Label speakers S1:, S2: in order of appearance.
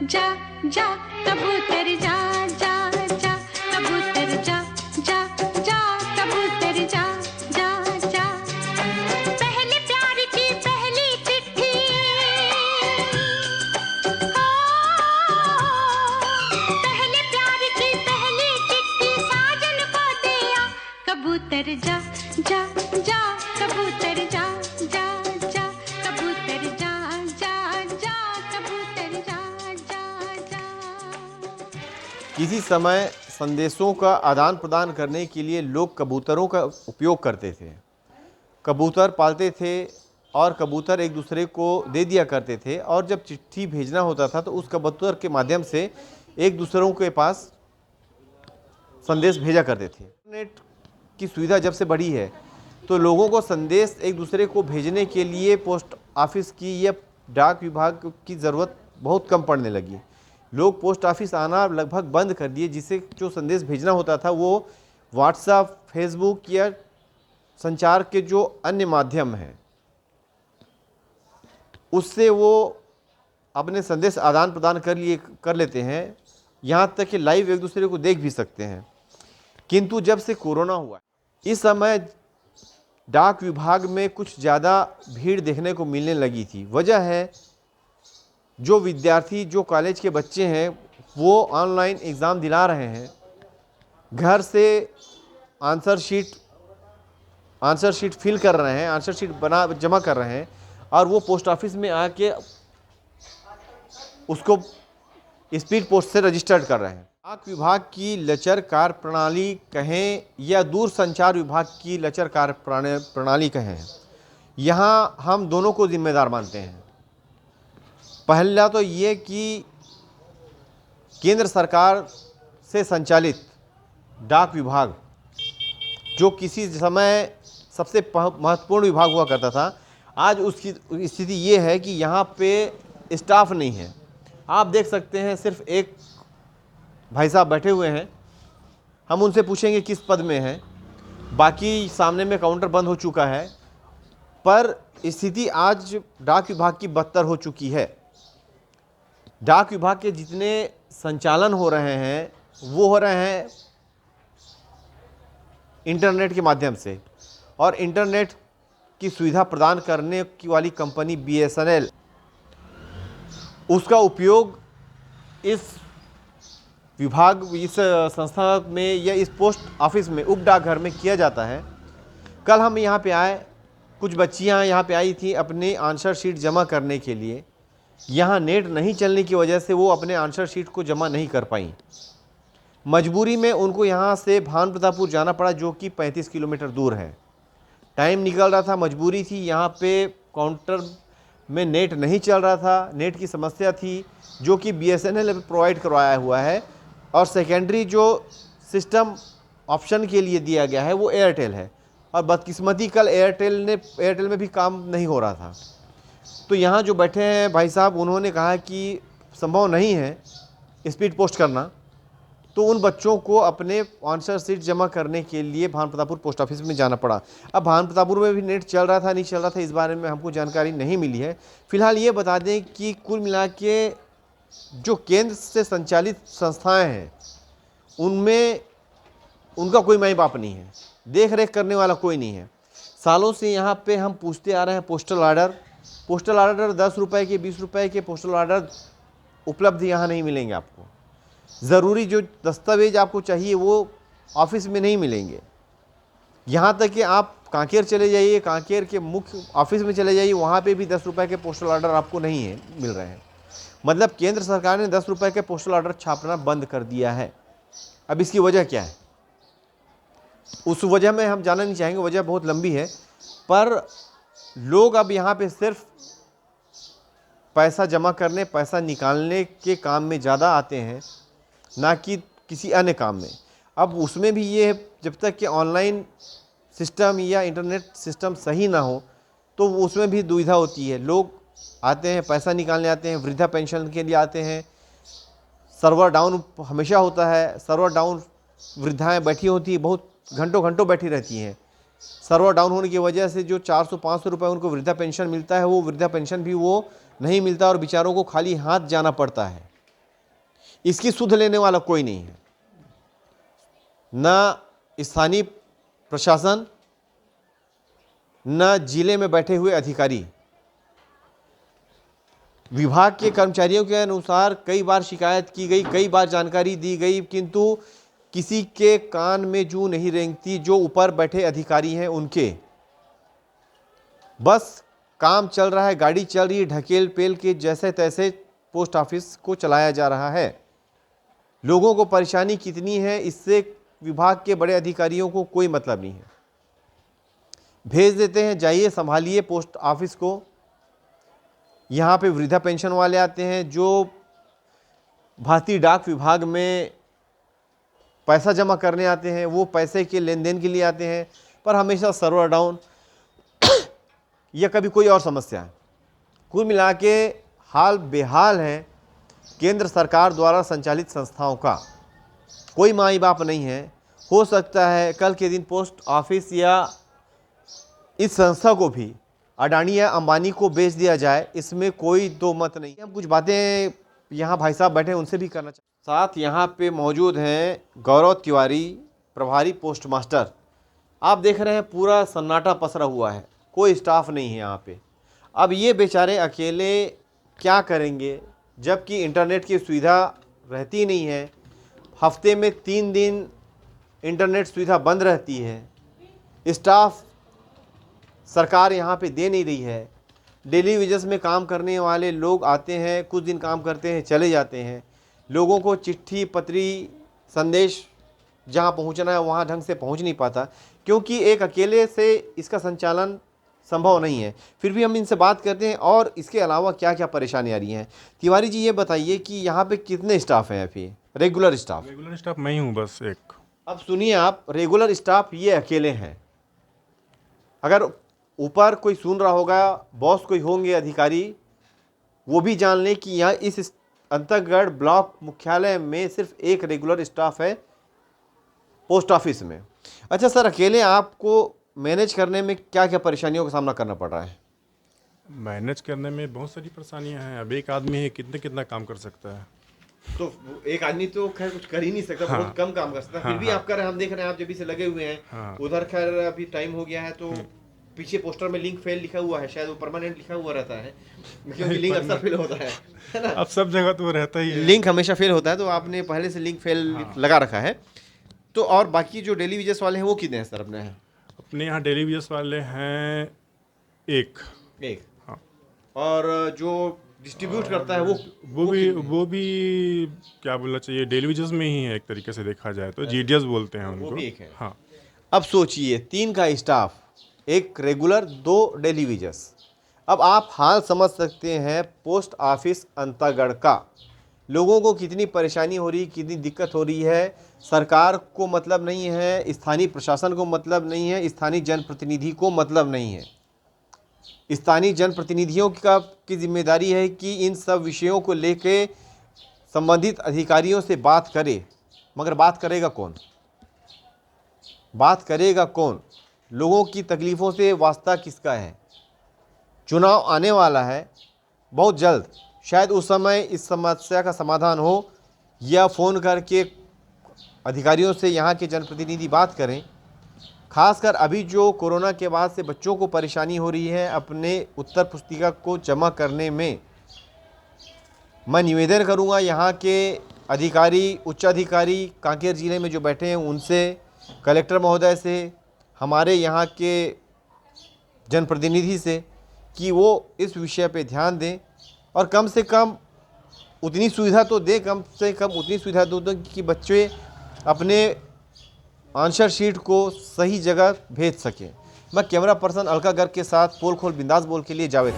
S1: जा जा कबूतर जा जा जा कबूतर जा जा जा कबूतर जा जा जा। पहले प्यार की पहली चिट्ठी हो, पहले प्यार की पहली चिट्ठी साजन को दिया। कबूतर जा जा जा कबूतर जा जा जा कबूतर जा जा जा कबूतर जा जा जा।
S2: किसी समय संदेशों का आदान प्रदान करने के लिए लोग कबूतरों का उपयोग करते थे। कबूतर पालते थे और कबूतर एक दूसरे को दे दिया करते थे, और जब चिट्ठी भेजना होता था तो उस कबूतर के माध्यम से एक दूसरों के पास संदेश भेजा करते थे। इंटरनेट की सुविधा जब से बढ़ी है तो लोगों को संदेश एक दूसरे को भेजने के लिए पोस्ट ऑफिस की या डाक विभाग की ज़रूरत बहुत कम पड़ने लगी। लोग पोस्ट ऑफिस आना लगभग बंद कर दिए, जिससे जो संदेश भेजना होता था वो व्हाट्सएप, फेसबुक या संचार के जो अन्य माध्यम हैं उससे वो अपने संदेश आदान प्रदान कर लेते हैं। यहाँ तक कि लाइव एक दूसरे को देख भी सकते हैं। किंतु जब से कोरोना हुआ इस समय डाक विभाग में कुछ ज़्यादा भीड़ देखने को मिलने लगी थी। वजह है जो विद्यार्थी, जो कॉलेज के बच्चे हैं वो ऑनलाइन एग्ज़ाम दिला रहे हैं, घर से आंसर शीट फिल कर रहे हैं, आंसर शीट जमा कर रहे हैं, और वो पोस्ट ऑफिस में आके उसको स्पीड पोस्ट से रजिस्टर्ड कर रहे हैं। डाक विभाग की लचर कार्य प्रणाली कहें या दूर संचार विभाग की लचर कार्य प्रणाली कहें, यहाँ हम दोनों को जिम्मेदार मानते हैं। पहला तो ये कि केंद्र सरकार से संचालित डाक विभाग जो किसी समय सबसे महत्वपूर्ण विभाग हुआ करता था, आज उसकी स्थिति ये है कि यहाँ पे स्टाफ नहीं है। आप देख सकते हैं सिर्फ एक भाई साहब बैठे हुए हैं, हम उनसे पूछेंगे किस पद में हैं, बाकी सामने में काउंटर बंद हो चुका है। पर स्थिति आज डाक विभाग की बदतर हो चुकी है। डाक विभाग के जितने संचालन हो रहे हैं वो हो रहे हैं इंटरनेट के माध्यम से, और इंटरनेट की सुविधा प्रदान करने की वाली कंपनी BSNL, उसका उपयोग इस विभाग, इस संस्था में या इस पोस्ट ऑफिस में, उप डाकघर में किया जाता है। कल हम यहाँ पे आए, कुछ बच्चियाँ यहाँ पे आई थी अपने आंसर शीट जमा करने के लिए। यहाँ नेट नहीं चलने की वजह से वो अपने आंसर शीट को जमा नहीं कर पाई। मजबूरी में उनको यहाँ से भान प्रतापपुर जाना पड़ा, जो कि 35 किलोमीटर दूर है। टाइम निकल रहा था, मजबूरी थी। यहाँ पे काउंटर में नेट नहीं चल रहा था, नेट की समस्या थी, जो कि BSNL प्रोवाइड करवाया हुआ है, और सेकेंडरी जो सिस्टम ऑप्शन के लिए दिया गया है वो एयरटेल है। और बदकिस्मती कल एयरटेल में भी काम नहीं हो रहा था। तो यहाँ जो बैठे हैं भाई साहब, उन्होंने कहा कि संभव नहीं है स्पीड पोस्ट करना, तो उन बच्चों को अपने आंसर शीट जमा करने के लिए भान प्रतापपुर पोस्ट ऑफिस में जाना पड़ा। अब भान प्रतापपुर में भी नेट चल रहा था नहीं चल रहा था, इस बारे में हमको जानकारी नहीं मिली है। फिलहाल ये बता दें कि कुल मिला के जो केंद्र से संचालित संस्थाएं हैं उनमें उनका कोई माई बाप नहीं है, देख रेख करने वाला कोई नहीं है। सालों से यहाँ पे हम पूछते आ रहे हैं पोस्टल ऑर्डर 10 रुपये के, 20 रुपये के पोस्टल ऑर्डर उपलब्ध यहाँ नहीं मिलेंगे आपको। ज़रूरी जो दस्तावेज आपको चाहिए वो ऑफिस में नहीं मिलेंगे। यहाँ तक कि आप कांकेर चले जाइए, कांकेर के मुख्य ऑफिस में चले जाइए, वहाँ पे भी 10 रुपये के पोस्टल ऑर्डर आपको नहीं है मिल रहे हैं। मतलब केंद्र सरकार ने 10 रुपये के पोस्टल ऑर्डर छापना बंद कर दिया है। अब इसकी वजह क्या है, उस वजह में हम जानना नहीं चाहेंगे, वजह बहुत लंबी है। पर लोग अब यहाँ पे सिर्फ पैसा जमा करने, पैसा निकालने के काम में ज़्यादा आते हैं, ना कि किसी अन्य काम में। अब उसमें भी ये है, जब तक कि ऑनलाइन सिस्टम या इंटरनेट सिस्टम सही ना हो तो उसमें भी दुविधा होती है। लोग आते हैं, पैसा निकालने आते हैं, वृद्धा पेंशन के लिए आते हैं, सर्वर डाउन हमेशा होता है। सर्वर डाउन, वृद्धाएं बैठी होती है, बहुत घंटों बैठी रहती हैं। सर्वर डाउन होने की वजह से जो 400-500 रुपये उनको वृद्धा पेंशन मिलता है, वो वृद्धा पेंशन भी वो नहीं मिलता और बेचारों को खाली हाथ जाना पड़ता है। इसकी सुध लेने वाला कोई नहीं है, ना स्थानीय प्रशासन, न जिले में बैठे हुए अधिकारी। विभाग के कर्मचारियों के अनुसार कई बार शिकायत की गई, कई बार जानकारी दी गई, किंतु किसी के कान में जू नहीं रेंगती। जो ऊपर बैठे अधिकारी हैं उनके, बस काम चल रहा है, गाड़ी चल रही है, ढकेल पेल के जैसे तैसे पोस्ट ऑफिस को चलाया जा रहा है। लोगों को परेशानी कितनी है इससे विभाग के बड़े अधिकारियों को कोई मतलब नहीं है। भेज देते हैं, जाइए संभालिए पोस्ट ऑफिस को। यहाँ पे वृद्धा पेंशन वाले आते हैं जो भारतीय डाक विभाग में पैसा जमा करने आते हैं, वो पैसे के लेन देन के लिए आते हैं, पर हमेशा सर्वर डाउन या कभी कोई और समस्या है। कुल मिला के हाल बेहाल है केंद्र सरकार द्वारा संचालित संस्थाओं का। कोई माई बाप नहीं है। हो सकता है कल के दिन पोस्ट ऑफिस या इस संस्था को भी अडानी या अंबानी को बेच दिया जाए, इसमें कोई दो मत नहीं। हम कुछ बातें यहाँ भाई साहब बैठे उनसे भी करना चाहते। साथ यहाँ पे मौजूद हैं गौरव तिवारी, प्रभारी पोस्ट मास्टर। आप देख रहे हैं पूरा सन्नाटा पसरा हुआ है, कोई स्टाफ नहीं है यहाँ पे। अब ये बेचारे अकेले क्या करेंगे, जबकि इंटरनेट की सुविधा रहती नहीं है। हफ्ते में 3 दिन इंटरनेट सुविधा बंद रहती है। स्टाफ सरकार यहाँ पे दे नहीं रही है। डेली वेजेस में काम करने वाले लोग आते हैं, कुछ दिन काम करते हैं, चले जाते हैं। लोगों को चिट्ठी पत्री संदेश जहाँ पहुँचना है वहाँ ढंग से पहुँच नहीं पाता, क्योंकि एक अकेले से इसका संचालन संभव नहीं है। फिर भी हम इनसे बात करते हैं और इसके अलावा क्या क्या परेशानी आ रही हैं। तिवारी जी ये बताइए कि यहाँ पे कितने स्टाफ हैं अभी रेगुलर स्टाफ?
S3: रेगुलर स्टाफ मैं ही हूँ बस एक।
S2: अब सुनिए आप, रेगुलर स्टाफ ये अकेले हैं। अगर ऊपर कोई सुन रहा होगा, बॉस कोई होंगे अधिकारी, वो भी जान लें कि यहाँ इस अंतरगढ़ ब्लॉक मुख्यालय में सिर्फ एक रेगुलर स्टाफ है पोस्ट ऑफिस में। अच्छा सर, अकेले आपको मैनेज करने में क्या क्या परेशानियों का सामना करना पड़ रहा है?
S3: मैनेज करने में बहुत सारी परेशानियाँ हैं। अब एक आदमी है, कितना काम कर सकता है।
S2: तो एक आदमी तो खैर कुछ कर ही नहीं सकता, बहुत कम काम कर सकता है। फिर भी आप कर रहे हैं, हम देख रहे हैं आप जब से लगे हुए हैं। उधर खैर अभी टाइम हो गया है, तो पीछे पोस्टर में लिंक फेल लिखा हुआ है, शायद वो परमानेंट लिखा हुआ रहता है, क्योंकि लिंक अक्सर फेल होता है ना।
S3: अब सब जगह तो रहता ही है,
S2: लिंक हमेशा फेल होता है, तो आपने पहले से लिंक फेल लगा रखा है। तो और बाकी जो डेली वेजेस वाले हैं वो कितने हैं सर अपने हैं?
S3: अपने यहाँ डेली वेजेस वाले हैं एक। हाँ।
S2: और जो डिस्ट्रीब्यूट करता है
S3: वो भी क्या बोलना चाहिए, डेली वेजेस में ही है एक तरीके से देखा जाए तो। जीडीएस बोलते हैं उनको।
S2: वो भी एक है।
S3: हाँ।
S2: अब सोचिए 3 का स्टाफ, 1 रेगुलर, 2 डेली वेजेस। अब आप हाल समझ सकते हैं पोस्ट ऑफिस अंतागढ़ का लोगों को कितनी परेशानी हो रही, कितनी दिक्कत हो रही है। सरकार को मतलब नहीं है, स्थानीय प्रशासन को मतलब नहीं है, स्थानीय जनप्रतिनिधि को मतलब नहीं है। स्थानीय जनप्रतिनिधियों की जिम्मेदारी है कि इन सब विषयों को लेके संबंधित अधिकारियों से बात करे, मगर बात करेगा कौन? बात करेगा कौन? लोगों की तकलीफ़ों से वास्ता किसका है? चुनाव आने वाला है बहुत जल्द, शायद उस समय इस समस्या का समाधान हो, या फ़ोन करके अधिकारियों से यहाँ के जनप्रतिनिधि बात करें। खासकर अभी जो कोरोना के बाद से बच्चों को परेशानी हो रही है अपने उत्तर पुस्तिका को जमा करने में, मैं निवेदन करूँगा यहाँ के अधिकारी, उच्चाधिकारी कांकेर ज़िले में जो बैठे हैं उनसे, कलेक्टर महोदय से, हमारे यहाँ के जनप्रतिनिधि से, कि वो इस विषय पे ध्यान दें और कम से कम उतनी सुविधा तो दें, कम से कम उतनी सुविधा दो कि बच्चे अपने आंसर शीट को सही जगह भेज सकें। मैं कैमरा पर्सन अलका गर्ग के साथ पोल खोल बिंदास बोल के लिए जावेद।